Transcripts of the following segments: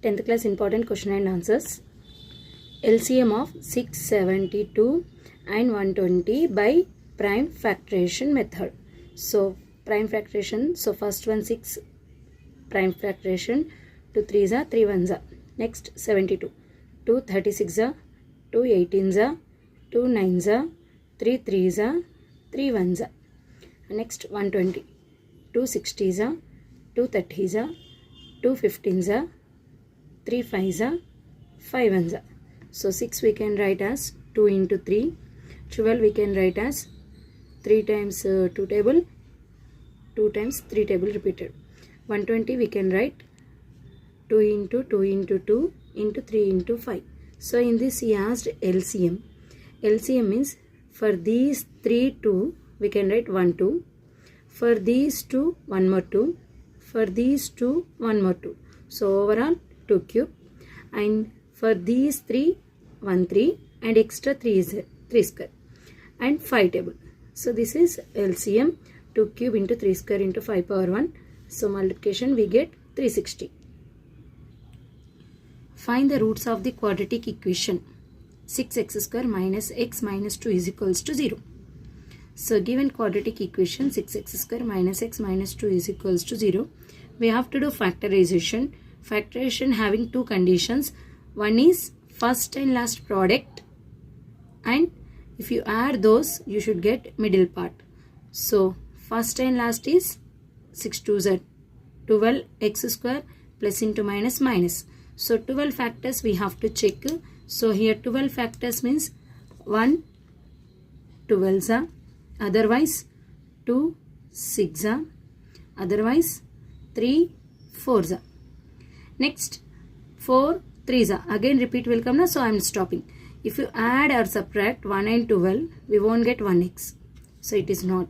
10th class important question and answers. LCM of 672 and 120 by prime factorization method. So prime factorization, so first one 6 prime factorization, 2 3s are 3 1s are. Next 72, 2 36s are, 2 18s are, 2 9s are, 3 3s are, 3 1s are. Next 120, 2 60s are, 2 30s are, 2 15s are, 3 5s are, 5 1s are. So 6 we can write as 2 into 3, 12 we can write as 3 times 2 table, 2 times 3 table repeated. 120 we can write 2 into 2 into 2 into 3 into 5. So in this he asked LCM. LCM means for these 3 2 we can write 1 2. For these 2 1 more 2. For these 2 1 more 2. So overall 2 cube. And for these 3 1 3 and extra 3 is 3 square and 5 table. So this is LCM, 2 cube into 3 square into 5 power 1. So multiplication we get 360. Find the roots of the quadratic equation 6x square minus x minus 2 is equals to 0. So given quadratic equation 6x square minus x minus 2 is equals to 0, we have to do factorization. Factorization having two conditions. One is first and last product, and if you add those you should get middle part. So first and last is 6 2s are 12x square plus into minus minus. So 12 factors we have to check. So here 12 factors means 1 12s are, otherwise 2 6s are, otherwise 3 4s are. Next 4 3s are. Again repeat will come now, so I am stopping. If you add or subtract 1 and 12, we won't get 1x. So it is not.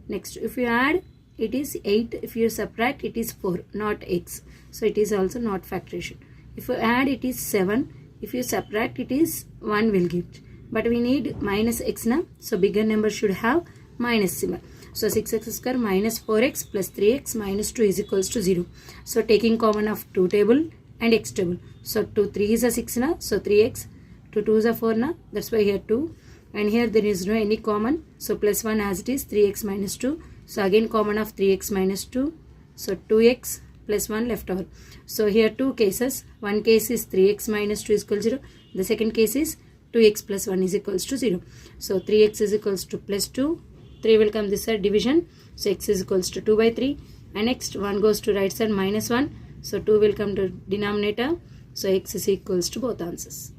Next if you add it is 8. If you subtract it is 4, not x. So it is also not factorization. If you add it is 7. If you subtract it is 1 will give. But we need minus x now. So bigger number should have minus symbol. So 6x square minus 4x plus 3x minus 2 is equals to 0. So taking common of 2 table and x table. So 2 3 is a 6 now. So 3x. 2 2 is a 4 now. That's why here 2. And here there is no any common. So plus 1 as it is 3x minus 2. So again common of 3x minus 2. So 2x plus 1 left over. So here two cases. One case is 3x minus 2 is equal to 0. The second case is 2x plus 1 is equals to 0. So 3x is equals to plus 2. 3 will come this side division. So x is equals to 2 by 3. And next 1 goes to right side minus 1. So 2 will come to denominator. So x is equals to both answers.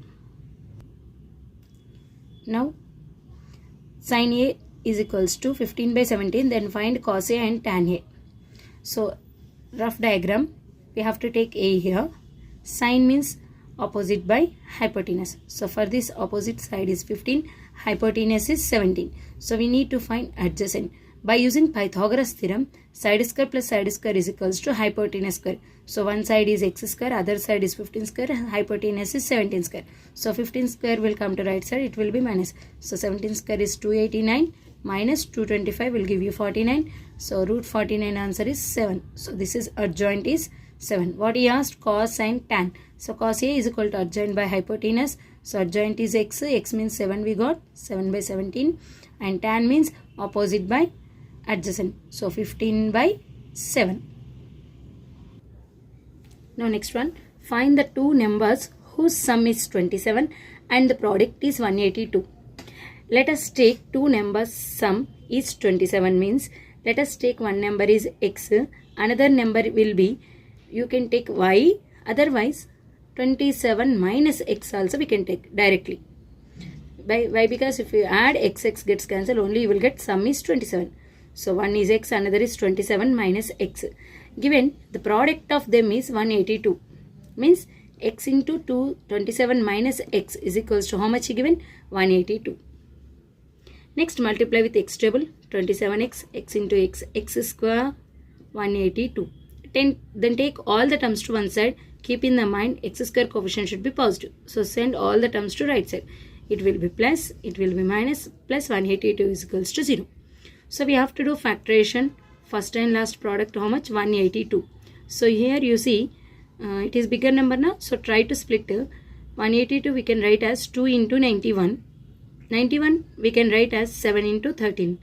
Now sin A is equals to 15 by 17. Then find cos A and tan A. So rough diagram, we have to take A here. Sin means opposite by hypotenuse. So for this opposite side is 15, hypotenuse is 17. So we need to find adjacent. By using Pythagoras theorem, side square plus side square is equals to hypotenuse square. So one side is x square, other side is 15 square, hypotenuse is 17 square. So 15 square will come to right side, it will be minus. So 17 square is 289 minus 225 will give you 49. So root 49 answer is 7. So this is adjoint is 7. What he asked? Cos and tan. So cos A is equal to adjoint by hypotenuse. So adjoint is x. X means 7 we got. 7 by 17. And tan means opposite by adjacent. So 15 by 7. Now next one. Find the two numbers whose sum is 27 and the product is 182. Let us take two numbers sum is 27 means let us take one number is x, another number will be, you can take y, otherwise 27 minus x also we can take directly. Why? Because if you add x gets cancelled, only you will get sum is 27. So one is x, another is 27 minus x. Given the product of them is 182. Means x into 27 minus x is equals to how much given? 182. Next multiply with x table. 27x, x into x, x square 182. Then take all the terms to one side. Keep in the mind x square coefficient should be positive. So send all the terms to right side. It will be plus, it will be minus, plus 182 is equals to 0. So we have to do factorization. First and last product how much? 182. So here you see it is bigger number now, so try to split 182 we can write as 2 into 91. 91 we can write as 7 into 13.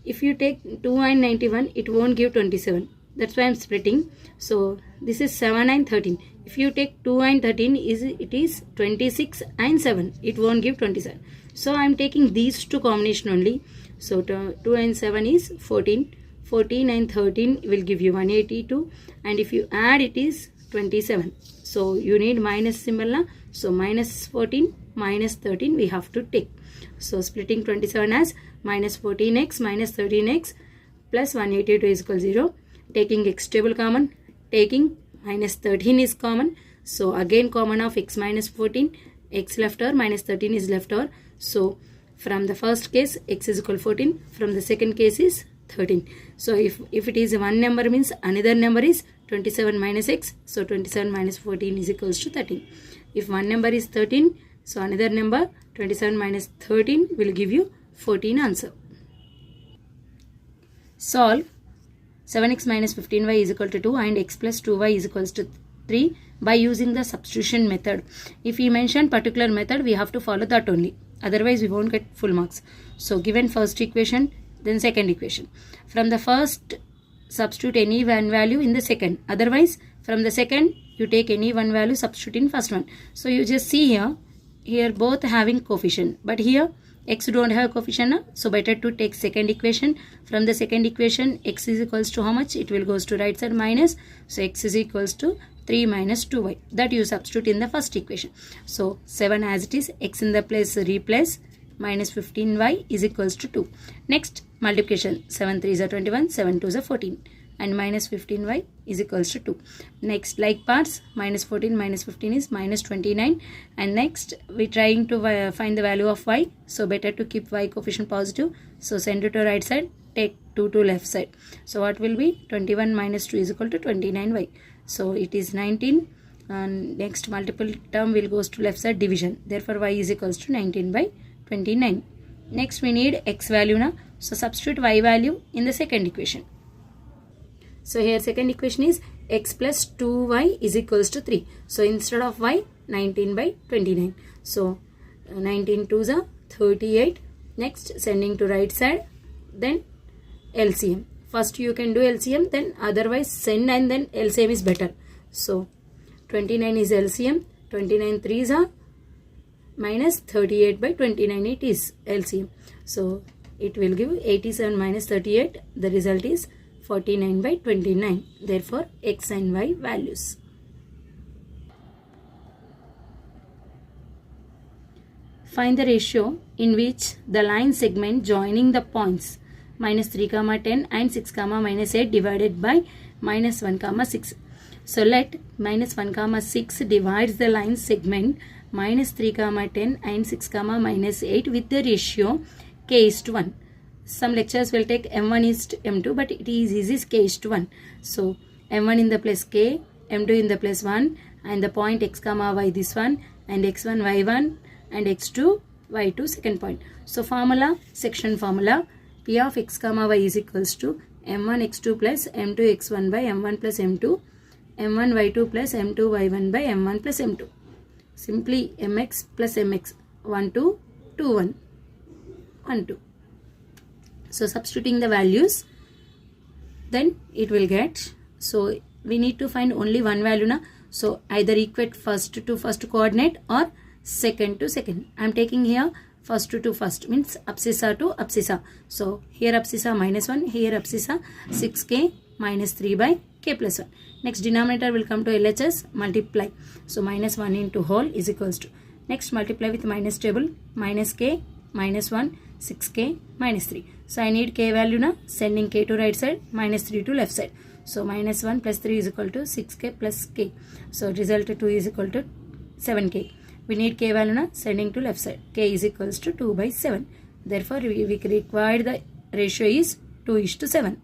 If you take 2 and 91, it won't give 27. That's why I'm splitting. So this is 7 and 13. If you take 2 and 13, it is 26 and 7. It won't give 27. So I'm taking these two combination only. So 2 and 7 is 14. 14 and 13 will give you 182. And if you add, it is 27. So you need minus symbol now. So minus 14, minus 13 we have to take. So splitting 27 as minus 14x minus 13x plus 182 is equal to 0. Taking x table common, taking minus 13 is common. So again common of x minus 14, x left over minus 13 is left over. So from the first case x is equal to 14, from the second case is 13. So if it is one number means another number is 27 minus x. So 27 minus 14 is equals to 13. If one number is 13, so another number 27 minus 13 will give you 14 answer. Solve 7x minus 15y is equal to 2 and x plus 2y is equals to 3 by using the substitution method. If we mention particular method, we have to follow that only. Otherwise, we won't get full marks. So given first equation, then second equation. From the first, substitute any one value in the second. Otherwise, from the second, you take any one value, substitute in first one. So you just see here both having coefficient. But here, x don't have coefficient, so better to take second equation. From the second equation, x is equals to how much? It will goes to right side minus. So x is equals to 3 minus 2y. That you substitute in the first equation. So 7 as it is, x in the place replace, minus 15y is equals to 2. Next multiplication, 7 3 is 21, 7 2 is 14. And minus 15y is equals to 2. Next, like parts, minus 14 minus 15 is minus 29. And next, we trying to find the value of y. So better to keep y coefficient positive. So send it to right side, take 2 to left side. So what will be? 21 minus 2 is equal to 29y. So it is 19. And next multiple term will goes to left side division. Therefore, y is equals to 19 by 29. Next, we need x value now. So substitute y value in the second equation. So here second equation is x plus 2y is equals to 3. So instead of y, 19 by 29. So 19 2s are 38. Next sending to right side. Then LCM. First you can do LCM, then otherwise send and then LCM is better. So 29 is LCM. 29 3s are minus 38 by 29 it is LCM. So it will give 87 minus 38. The result is 49 by 29. Therefore, x and y values. Find the ratio in which the line segment joining the points minus 3, 10 and 6, minus 8 divided by minus 1, 6. So let minus 1, 6 divides the line segment minus 3, 10 and 6, minus 8 with the ratio k is to 1. Some lectures will take m1 is to m2, but it is easy k is to 1. So m1 in the place k, m2 in the place 1, and the point x, y this one, and x1, y1, and x2, y2 second point. So formula, section formula, p of x, y is equals to m1 x2 plus m2 x1 by m1 plus m2, m1 y2 plus m2 y1 by m1 plus m2. Simply mx plus mx, 1 2, 2 1, 1 2. So substituting the values, then it will get. So we need to find only one value now. So either equate first to first coordinate or second to second. I am taking here first to first, means abscissa to abscissa. So here abscissa minus 1, here abscissa 6k minus 3 by k plus 1. Next denominator will come to LHS, multiply. So minus 1 into whole is equals to. Next multiply with minus table, minus k minus 1, 6k minus 3. So I need k value now, sending k to right side, minus 3 to left side. So minus 1 plus 3 is equal to 6k plus k. So result 2 is equal to 7k. We need k value now, sending to left side. K is equals to 2 by 7. Therefore we require the ratio is 2:7.